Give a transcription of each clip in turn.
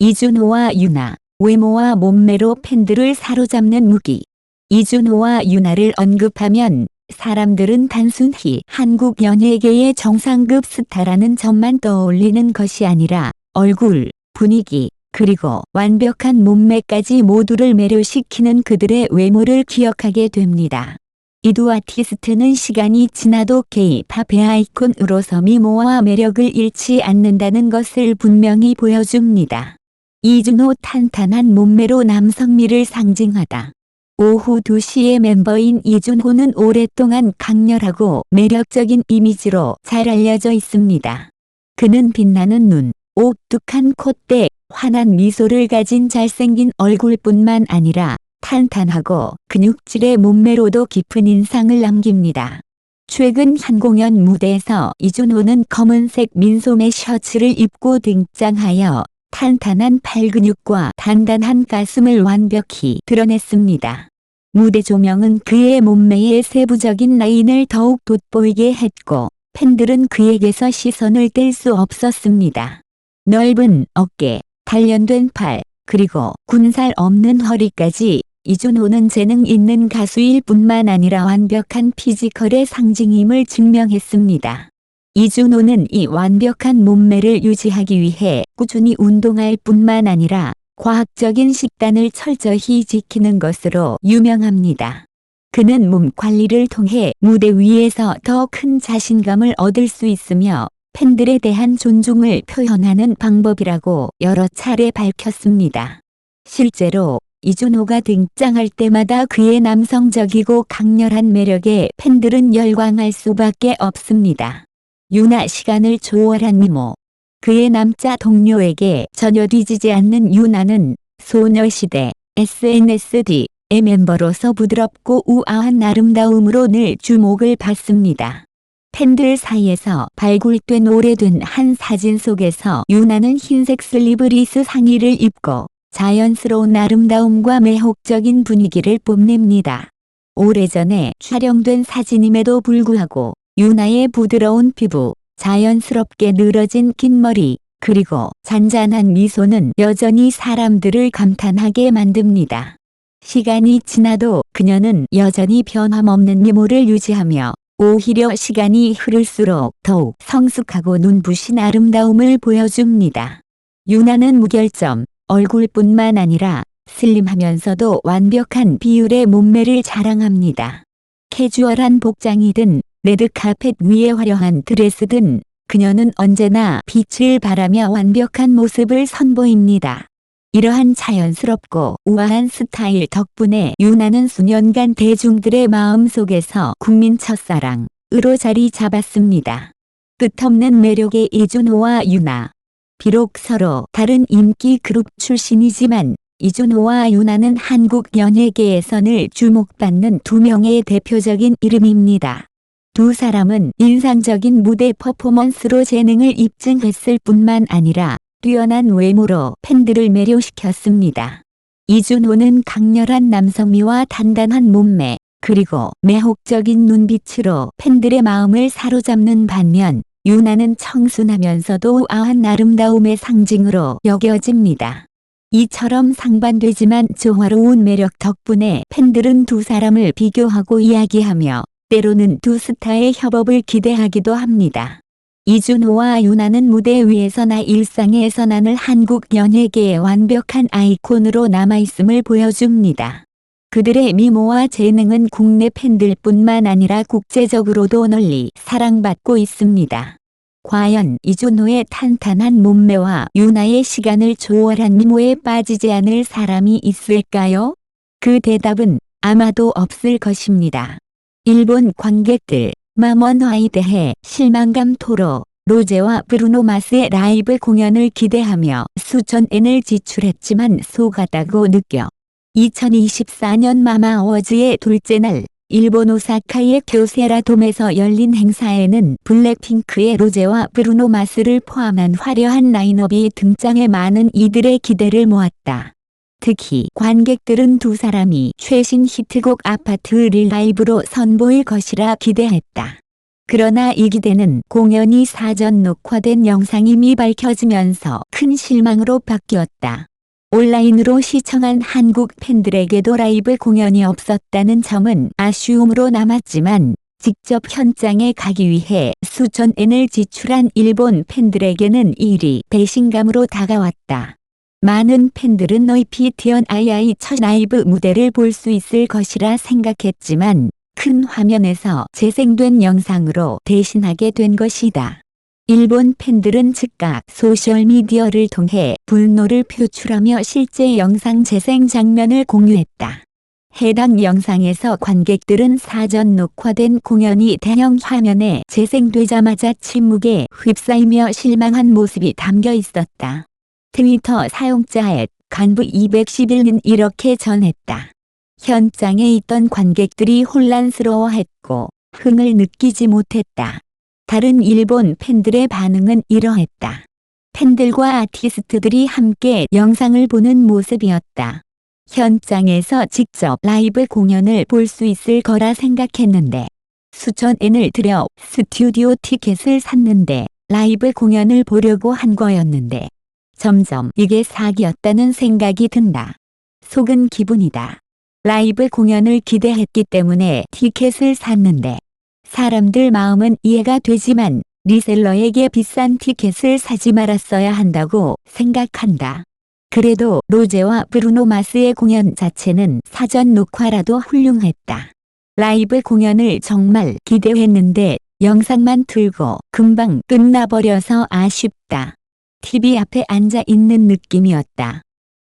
이준호와 유나, 외모와 몸매로 팬들을 사로잡는 무기. 이준호와 유나를 언급하면 사람들은 단순히 한국 연예계의 정상급 스타라는 점만 떠올리는 것이 아니라 얼굴, 분위기, 그리고 완벽한 몸매까지 모두를 매료시키는 그들의 외모를 기억하게 됩니다. 이 두 아티스트는 시간이 지나도 K-팝의 아이콘으로서 미모와 매력을 잃지 않는다는 것을 분명히 보여줍니다. 이준호 탄탄한 몸매로 남성미를 상징하다. 오후 2시의 멤버인 이준호는 오랫동안 강렬하고 매력적인 이미지로 잘 알려져 있습니다. 그는 빛나는 눈, 오뚝한 콧대, 환한 미소를 가진 잘생긴 얼굴뿐만 아니라 탄탄하고 근육질의 몸매로도 깊은 인상을 남깁니다. 최근 한 공연 무대에서 이준호는 검은색 민소매 셔츠를 입고 등장하여 탄탄한 팔 근육과 단단한 가슴을 완벽히 드러냈습니다. 무대 조명은 그의 몸매의 세부적인 라인을 더욱 돋보이게 했고 팬들은 그에게서 시선을 뗄 수 없었습니다. 넓은 어깨, 단련된 팔, 그리고 군살 없는 허리까지 이준호는 재능 있는 가수일 뿐만 아니라 완벽한 피지컬의 상징임을 증명했습니다. 이준호는 이 완벽한 몸매를 유지하기 위해 꾸준히 운동할 뿐만 아니라 과학적인 식단을 철저히 지키는 것으로 유명합니다. 그는 몸 관리를 통해 무대 위에서 더 큰 자신감을 얻을 수 있으며 팬들에 대한 존중을 표현하는 방법이라고 여러 차례 밝혔습니다. 실제로 이준호가 등장할 때마다 그의 남성적이고 강렬한 매력에 팬들은 열광할 수밖에 없습니다. 유나 시간을 초월한 미모. 그의 남자 동료에게 전혀 뒤지지 않는 유나는 소녀시대 SNSD 의 멤버로서 부드럽고 우아한 아름다움으로 늘 주목을 받습니다. 팬들 사이에서 발굴된 오래된 한 사진 속에서 유나는 흰색 슬리브리스 상의를 입고 자연스러운 아름다움과 매혹적인 분위기를 뽐냅니다. 오래전에 촬영된 사진임에도 불구하고 유나의 부드러운 피부, 자연스럽게 늘어진 긴 머리, 그리고 잔잔한 미소는 여전히 사람들을 감탄하게 만듭니다. 시간이 지나도 그녀는 여전히 변함없는 미모를 유지하며 오히려 시간이 흐를수록 더욱 성숙하고 눈부신 아름다움을 보여줍니다. 유나는 무결점, 얼굴뿐만 아니라 슬림하면서도 완벽한 비율의 몸매를 자랑합니다. 캐주얼한 복장이든 레드카펫 위에 화려한 드레스든 그녀는 언제나 빛을 발하며 완벽한 모습을 선보입니다. 이러한 자연스럽고 우아한 스타일 덕분에 유나는 수년간 대중들의 마음속에서 국민 첫사랑으로 자리 잡았습니다. 끝없는 매력의 이준호와 유나. 비록 서로 다른 인기 그룹 출신이지만 이준호와 유나는 한국 연예계에서 늘 주목받는 두 명의 대표적인 이름입니다. 두 사람은 인상적인 무대 퍼포먼스로 재능을 입증했을 뿐만 아니라 뛰어난 외모로 팬들을 매료시켰습니다. 이준호는 강렬한 남성미와 단단한 몸매, 그리고 매혹적인 눈빛으로 팬들의 마음을 사로잡는 반면 유나는 청순하면서도 우아한 아름다움의 상징으로 여겨집니다. 이처럼 상반되지만 조화로운 매력 덕분에 팬들은 두 사람을 비교하고 이야기하며 때로는 두 스타의 협업을 기대하기도 합니다. 이준호와 유나는 무대 위에서나 일상에서 나늘 한국 연예계의 완벽한 아이콘으로 남아있음을 보여줍니다. 그들의 미모와 재능은 국내 팬들뿐만 아니라 국제적으로도 널리 사랑받고 있습니다. 과연 이준호의 탄탄한 몸매와 유나의 시간을 초월한 미모에 빠지지 않을 사람이 있을까요? 그 대답은 아마도 없을 것입니다. 일본 관객들, 마먼화에 대해 실망감 토로 로제와 브루노 마스의 라이브 공연을 기대하며 수천 엔을 지출했지만 속았다고 느껴. 2024년 마마 어워즈의 둘째 날 일본 오사카의 교세라돔에서 열린 행사에는 블랙핑크의 로제와 브루노 마스를 포함한 화려한 라인업이 등장해 많은 이들의 기대를 모았다. 특히 관객들은 두 사람이 최신 히트곡 아파트를 라이브로 선보일 것이라 기대했다. 그러나 이 기대는 공연이 사전 녹화된 영상임이 밝혀지면서 큰 실망으로 바뀌었다. 온라인으로 시청한 한국 팬들에게도 라이브 공연이 없었다는 점은 아쉬움으로 남았지만 직접 현장에 가기 위해 수천 엔을 지출한 일본 팬들에게는 이 일이 배신감으로 다가왔다. 많은 팬들은 OPTNII 첫 라이브 무대를 볼 수 있을 것이라 생각했지만 큰 화면에서 재생된 영상으로 대신하게 된 것이다. 일본 팬들은 즉각 소셜미디어를 통해 분노를 표출하며 실제 영상 재생 장면을 공유했다. 해당 영상에서 관객들은 사전 녹화된 공연이 대형 화면에 재생되자마자 침묵에 휩싸이며 실망한 모습이 담겨 있었다. 트위터 사용자 간부 211은 이렇게 전했다. 현장에 있던 관객들이 혼란스러워했고 흥을 느끼지 못했다. 다른 일본 팬들의 반응은 이러했다. 팬들과 아티스트들이 함께 영상을 보는 모습이었다. 현장에서 직접 라이브 공연을 볼 수 있을 거라 생각했는데 수천 엔을 들여 스튜디오 티켓을 샀는데 라이브 공연을 보려고 한 거였는데 점점 이게 사기였다는 생각이 든다. 속은 기분이다. 라이브 공연을 기대했기 때문에 티켓을 샀는데 사람들 마음은 이해가 되지만 리셀러에게 비싼 티켓을 사지 말았어야 한다고 생각한다. 그래도 로제와 브루노 마스의 공연 자체는 사전 녹화라도 훌륭했다. 라이브 공연을 정말 기대했는데 영상만 틀고 금방 끝나버려서 아쉽다. TV 앞에 앉아 있는 느낌이었다.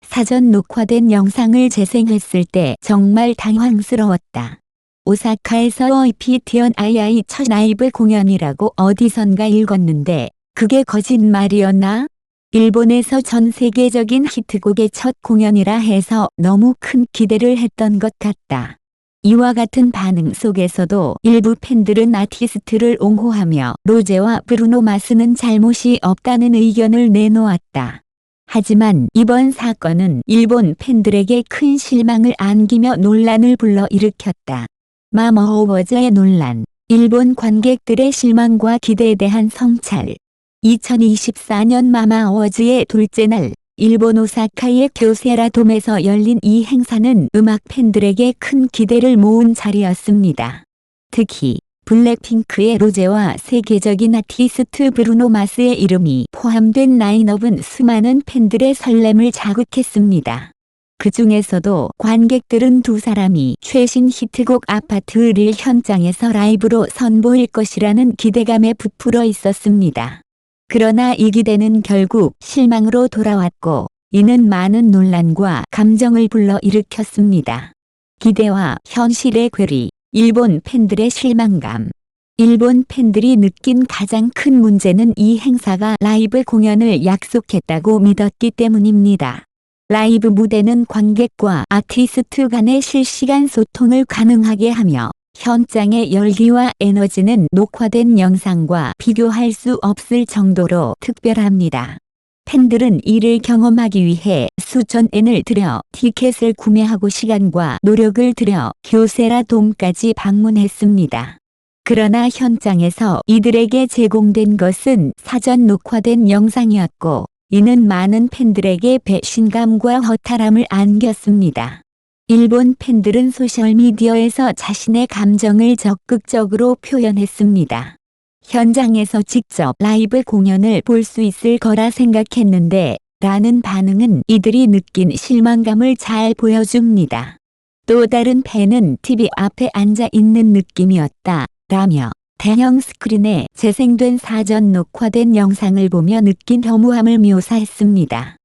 사전 녹화된 영상을 재생했을 때 정말 당황스러웠다. 오사카에서 OPTNII 첫 라이브 공연이라고 어디선가 읽었는데 그게 거짓말이었나? 일본에서 전 세계적인 히트곡의 첫 공연이라 해서 너무 큰 기대를 했던 것 같다. 이와 같은 반응 속에서도 일부 팬들은 아티스트를 옹호하며 로제와 브루노 마스는 잘못이 없다는 의견을 내놓았다. 하지만 이번 사건은 일본 팬들에게 큰 실망을 안기며 논란을 불러일으켰다. 마마 어워즈의 논란, 일본 관객들의 실망과 기대에 대한 성찰. 2024년 마마 어워즈의 둘째 날, 일본 오사카의 교세라돔에서 열린 이 행사는 음악 팬들에게 큰 기대를 모은 자리였습니다. 특히 블랙핑크의 로제와 세계적인 아티스트 브루노 마스의 이름이 포함된 라인업은 수많은 팬들의 설렘을 자극했습니다. 그 중에서도 관객들은 두 사람이 최신 히트곡 아파트를 현장에서 라이브로 선보일 것이라는 기대감에 부풀어 있었습니다. 그러나 이 기대는 결국 실망으로 돌아왔고 이는 많은 논란과 감정을 불러일으켰습니다. 기대와 현실의 괴리, 일본 팬들의 실망감. 일본 팬들이 느낀 가장 큰 문제는 이 행사가 라이브 공연을 약속했다고 믿었기 때문입니다. 라이브 무대는 관객과 아티스트 간의 실시간 소통을 가능하게 하며 현장의 열기와 에너지는 녹화된 영상과 비교할 수 없을 정도로 특별합니다. 팬들은 이를 경험하기 위해 수천 엔을 들여 티켓을 구매하고 시간과 노력을 들여 교세라돔까지 방문했습니다. 그러나 현장에서 이들에게 제공된 것은 사전 녹화된 영상이었고 이는 많은 팬들에게 배신감과 허탈함을 안겼습니다. 일본 팬들은 소셜미디어에서 자신의 감정을 적극적으로 표현했습니다. 현장에서 직접 라이브 공연을 볼 수 있을 거라 생각했는데 라는 반응은 이들이 느낀 실망감을 잘 보여줍니다. 또 다른 팬은 TV 앞에 앉아 있는 느낌이었다 라며 대형 스크린에 재생된 사전 녹화된 영상을 보며 느낀 허무함을 묘사했습니다.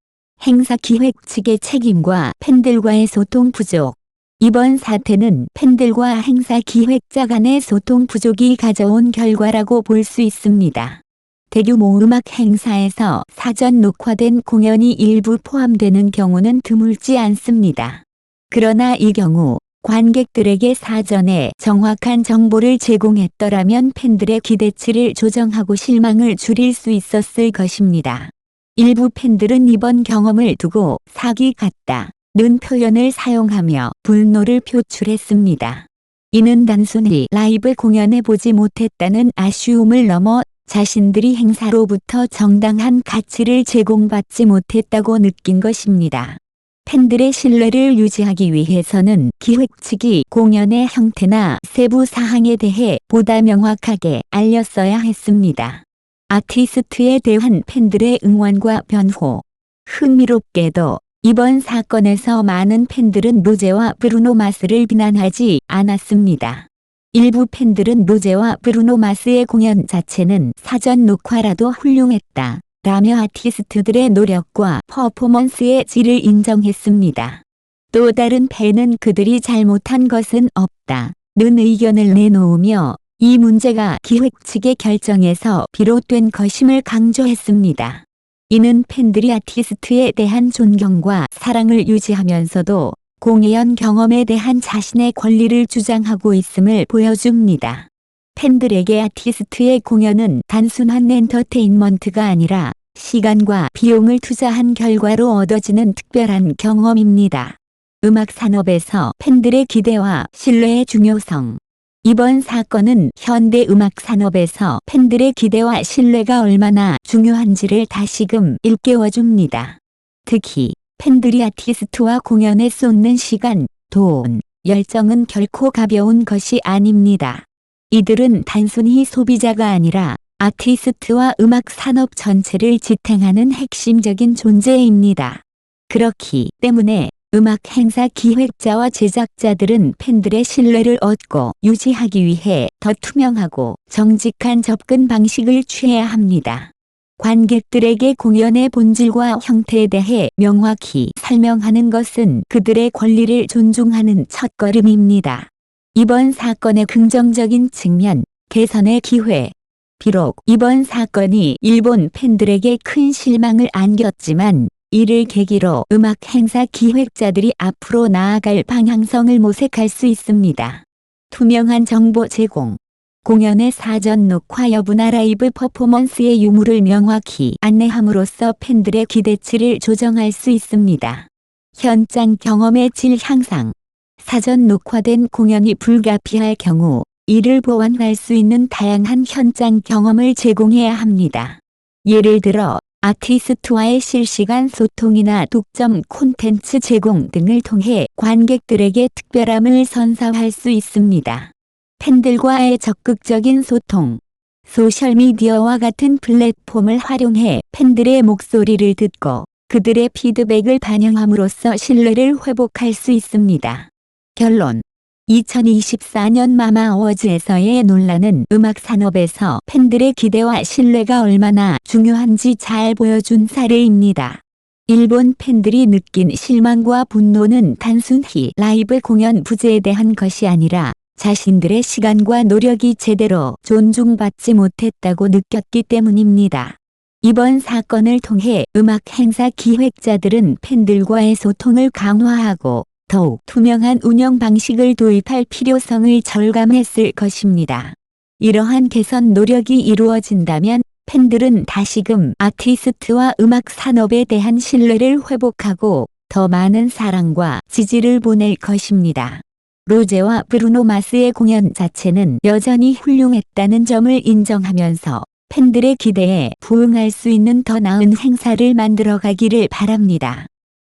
행사 기획 측의 책임과 팬들과의 소통 부족. 이번 사태는 팬들과 행사 기획자 간의 소통 부족이 가져온 결과라고 볼 수 있습니다. 대규모 음악 행사에서 사전 녹화된 공연이 일부 포함되는 경우는 드물지 않습니다. 그러나 이 경우 관객들에게 사전에 정확한 정보를 제공했더라면 팬들의 기대치를 조정하고 실망을 줄일 수 있었을 것입니다. 일부 팬들은 이번 경험을 두고 사기 같다는 표현을 사용하며 분노를 표출했습니다. 이는 단순히 라이브 공연에 보지 못했다는 아쉬움을 넘어 자신들이 행사로부터 정당한 가치를 제공받지 못했다고 느낀 것입니다. 팬들의 신뢰를 유지하기 위해서는 기획 측이 공연의 형태나 세부 사항에 대해 보다 명확하게 알렸어야 했습니다. 아티스트에 대한 팬들의 응원과 변호. 흥미롭게도 이번 사건에서 많은 팬들은 로제와 브루노 마스를 비난하지 않았습니다. 일부 팬들은 로제와 브루노 마스의 공연 자체는 사전 녹화라도 훌륭했다 라며 아티스트들의 노력과 퍼포먼스의 질을 인정했습니다. 또 다른 팬은 그들이 잘못한 것은 없다는 의견을 내놓으며 이 문제가 기획 측의 결정에서 비롯된 것임을 강조했습니다. 이는 팬들이 아티스트에 대한 존경과 사랑을 유지하면서도 공연 경험에 대한 자신의 권리를 주장하고 있음을 보여줍니다. 팬들에게 아티스트의 공연은 단순한 엔터테인먼트가 아니라 시간과 비용을 투자한 결과로 얻어지는 특별한 경험입니다. 음악 산업에서 팬들의 기대와 신뢰의 중요성. 이번 사건은 현대 음악 산업에서 팬들의 기대와 신뢰가 얼마나 중요한지를 다시금 일깨워줍니다. 특히 팬들이 아티스트와 공연에 쏟는 시간, 돈, 열정은 결코 가벼운 것이 아닙니다. 이들은 단순히 소비자가 아니라 아티스트와 음악 산업 전체를 지탱하는 핵심적인 존재입니다. 그렇기 때문에 음악 행사 기획자와 제작자들은 팬들의 신뢰를 얻고 유지하기 위해 더 투명하고 정직한 접근 방식을 취해야 합니다. 관객들에게 공연의 본질과 형태에 대해 명확히 설명하는 것은 그들의 권리를 존중하는 첫걸음입니다. 이번 사건의 긍정적인 측면, 개선의 기회. 비록 이번 사건이 일본 팬들에게 큰 실망을 안겼지만 이를 계기로 음악 행사 기획자들이 앞으로 나아갈 방향성을 모색할 수 있습니다. 투명한 정보 제공. 공연의 사전 녹화 여부나 라이브 퍼포먼스의 유무를 명확히 안내함으로써 팬들의 기대치를 조정할 수 있습니다. 현장 경험의 질 향상. 사전 녹화된 공연이 불가피할 경우 이를 보완할 수 있는 다양한 현장 경험을 제공해야 합니다. 예를 들어 아티스트와의 실시간 소통이나 독점 콘텐츠 제공 등을 통해 관객들에게 특별함을 선사할 수 있습니다. 팬들과의 적극적인 소통. 소셜미디어와 같은 플랫폼을 활용해 팬들의 목소리를 듣고 그들의 피드백을 반영함으로써 신뢰를 회복할 수 있습니다. 결론. 2024년 마마 어워즈에서의 논란은 음악 산업에서 팬들의 기대와 신뢰가 얼마나 중요한지 잘 보여준 사례입니다. 일본 팬들이 느낀 실망과 분노는 단순히 라이브 공연 부재에 대한 것이 아니라 자신들의 시간과 노력이 제대로 존중받지 못했다고 느꼈기 때문입니다. 이번 사건을 통해 음악 행사 기획자들은 팬들과의 소통을 강화하고 더욱 투명한 운영 방식을 도입할 필요성을 절감했을 것입니다. 이러한 개선 노력이 이루어진다면 팬들은 다시금 아티스트와 음악 산업에 대한 신뢰를 회복하고 더 많은 사랑과 지지를 보낼 것입니다. 로제와 브루노 마스의 공연 자체는 여전히 훌륭했다는 점을 인정하면서 팬들의 기대에 부응할 수 있는 더 나은 행사를 만들어가기를 바랍니다.